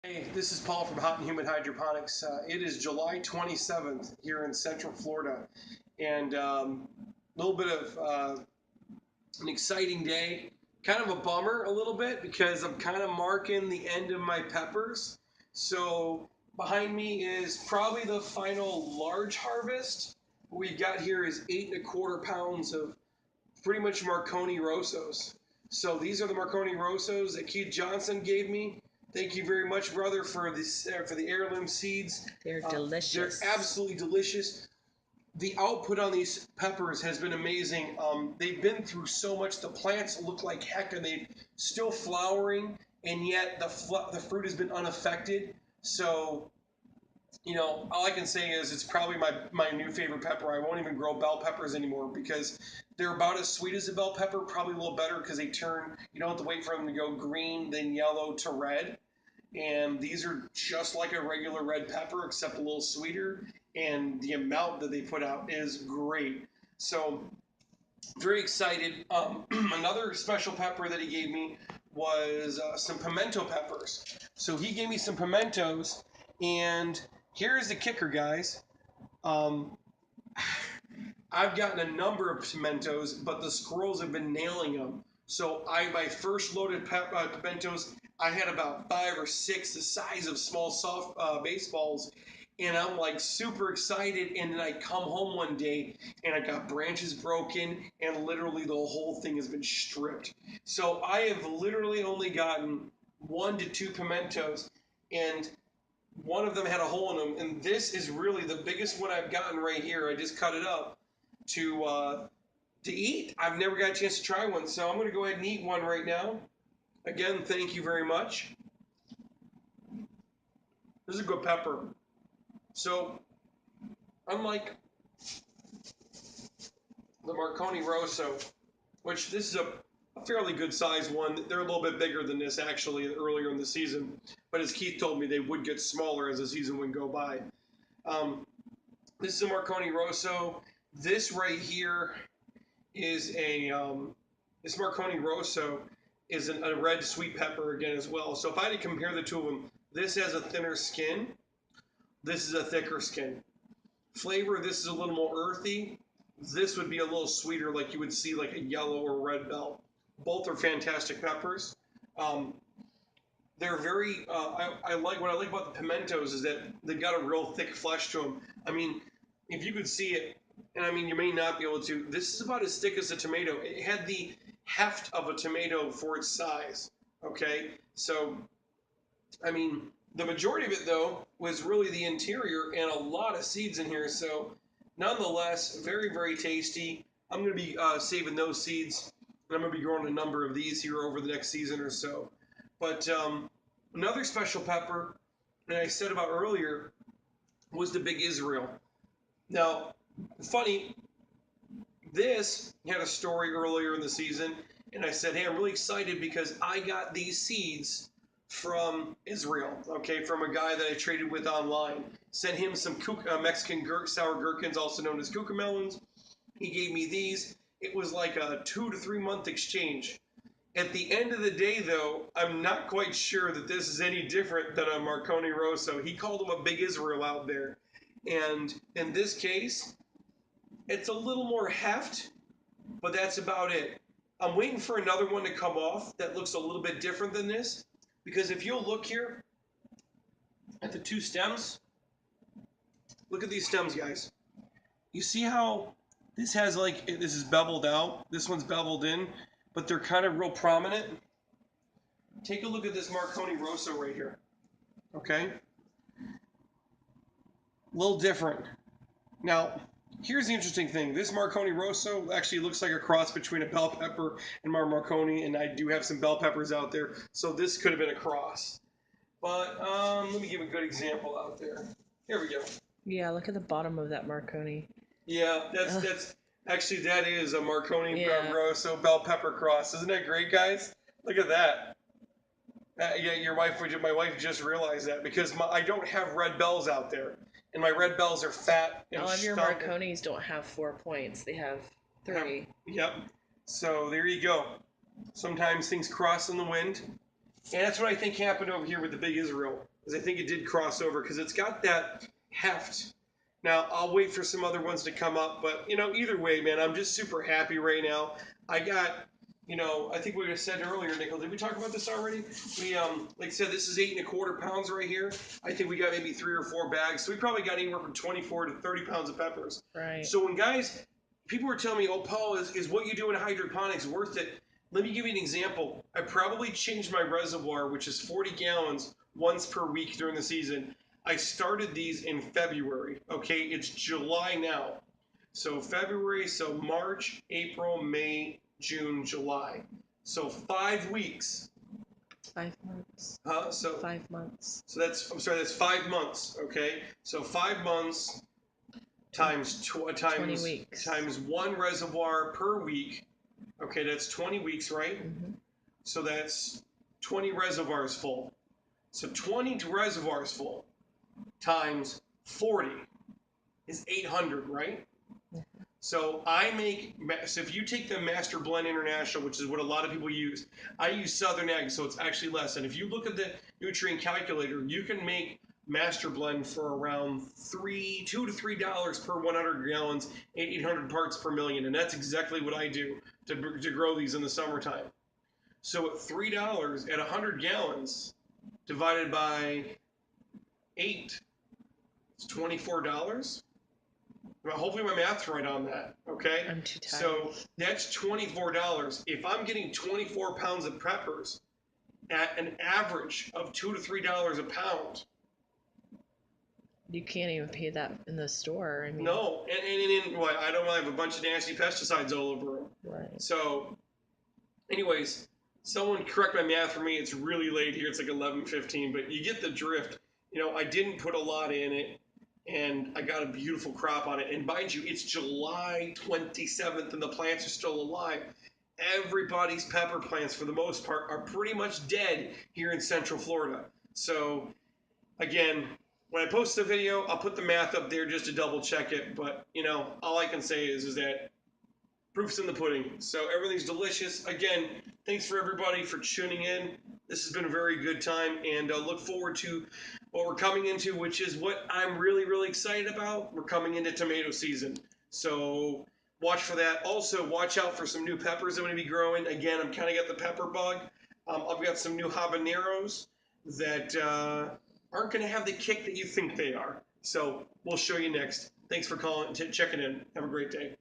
Hey, this is Paul from Hot and Humid Hydroponics. It is July 27th here in Central Florida, and a little bit of an exciting day. Kind of a bummer a little bit because I'm kind of marking the end of my peppers. So behind me is probably the final large harvest. What we've got here is 8¼ pounds of pretty much Marconi Rossos. So these are the Marconi Rossos that Keith Johnson gave me. Thank you very much, brother, for this for the heirloom seeds. They're delicious. They're absolutely delicious. The output on these peppers has been amazing. They've been through so much. The plants look like heck, and they're still flowering, and yet the fruit has been unaffected. So all I can say is it's probably my new favorite pepper. I won't even grow bell peppers anymore because they're about as sweet as a bell pepper, probably a little better because you don't have to wait for them to go green, then yellow to red. And these are just like a regular red pepper, except a little sweeter. And the amount that they put out is great. So, very excited. Another special pepper that he gave me was some pimento peppers. So, he gave me some pimentos, and here's the kicker, guys. Um, I've gotten a number of pimentos, but the squirrels have been nailing them. So my first loaded pimentos, I had about 5 or 6 the size of small soft baseballs, and I'm like super excited. And then I come home one day and I got branches broken, and literally the whole thing has been stripped. So I have literally only gotten 1 to 2 pimentos, and one of them had a hole in them, and this is really the biggest one I've gotten right here. I just cut it up to eat. I've never got a chance to try one, so I'm going to go ahead and eat one right now. Again, thank you very much. This is a good pepper. So, unlike the Marconi Rosso, which this is a fairly good sized one, they're a little bit bigger than this actually earlier in the season. But as Keith told me, they would get smaller as the season would go by. This is a Marconi Rosso. This right here is this Marconi Rosso is a red sweet pepper again as well. So if I had to compare the two of them, this has a thinner skin. This is a thicker skin. Flavor, this is a little more earthy. This would be a little sweeter, like you would see like a yellow or red bell. Both are fantastic peppers. They're very. I like what I like about the pimentos is that they've got a real thick flesh to them. I mean, if you could see it, and I mean you may not be able to. This is about as thick as a tomato. It had the heft of a tomato for its size. Okay, so I mean the majority of it though was really the interior and a lot of seeds in here. So nonetheless, very very tasty. I'm going to be saving those seeds, and I'm going to be growing a number of these here over the next season or so. But another special pepper that I said about earlier was the Big Israel. Now, funny, this had a story earlier in the season, and I said, hey, I'm really excited because I got these seeds from Israel, okay, from a guy that I traded with online. Sent him some Mexican sour gherkins, also known as cucamelons. He gave me these. It was like a 2 to 3 month exchange. At the end of the day, though, I'm not quite sure that this is any different than a Marconi Rosso. He called him a Big Israel out there. And in this case, it's a little more heft, but that's about it. I'm waiting for another one to come off that looks a little bit different than this. Because if you'll look here at the two stems, look at these stems, guys. You see how this has this is beveled out, this one's beveled in, but they're kind of real prominent. Take a look at this Marconi Rosso right here. Okay? A little different. Now, here's the interesting thing. This Marconi Rosso actually looks like a cross between a bell pepper and my Marconi, and I do have some bell peppers out there, so this could have been a cross. But let me give a good example out there. Here we go. Yeah, look at the bottom of that Marconi. Yeah, that's actually that is a Marconi Rosso bell pepper cross. Isn't that great, guys? Look at that. Yeah, my wife just realized that because I don't have red bells out there, and my red bells are fat. And all of your Marconis don't have 4 points; they have 3. Yep. So there you go. Sometimes things cross in the wind, And that's what I think happened over here with the Big Israel, is I think it did cross over because it's got that heft. Now, I'll wait for some other ones to come up, but, either way, man, I'm just super happy right now. I got, I think we said earlier, Nickel, did we talk about this already? We, like I said, this is 8 1/4 pounds right here. I think we got maybe 3 or 4 bags. So we probably got anywhere from 24 to 30 pounds of peppers. Right. So when people were telling me, oh, Paul, is what you do in hydroponics worth it? Let me give you an example. I probably changed my reservoir, which is 40 gallons, once per week during the season. I started these in February. Okay, it's July now. So February, so March, April, May, June, July. So 5 weeks. 5 months. Huh? So 5 months. So that's 5 months. Okay, so 5 months times 20 weeks. times 1 reservoir per week. Okay, that's 20 weeks, right? Mm-hmm. So that's 20 reservoirs full. So 20 reservoirs full times 40 is 800, right? Mm-hmm. So if you take the Master Blend International, which is what a lot of people use, I use Southern Egg, so it's actually less. And if you look at the nutrient calculator, you can make Master Blend for around $2 to $3 per 100 gallons, 800 parts per million, and that's exactly what I do to grow these in the summertime. So at $3 at 100 gallons divided by 8, it's $24. Well, hopefully my math's right on that. Okay. I'm too tired. So that's $24. If I'm getting 24 pounds of peppers at an average of $2 to $3 a pound. You can't even pay that in the store. I mean, No, and what? I don't have a bunch of nasty pesticides all over them. Right. So, anyways, someone correct my math for me. It's really late here. It's like 11:15, but you get the drift. I didn't put a lot in it, and I got a beautiful crop on it. And mind you, it's July 27th, and the plants are still alive. Everybody's pepper plants, for the most part, are pretty much dead here in Central Florida. So, again, when I post the video, I'll put the math up there just to double check it. But, all I can say is that proof's in the pudding. So everything's delicious. Again, thanks for everybody for tuning in. This has been a very good time, and look forward to what we're coming into, which is what I'm really, really excited about. We're coming into tomato season. So watch for that. Also, watch out for some new peppers I'm going to be growing. Again, I'm kind of got the pepper bug. I've got some new habaneros that aren't going to have the kick that you think they are. So we'll show you next. Thanks for checking in. Have a great day.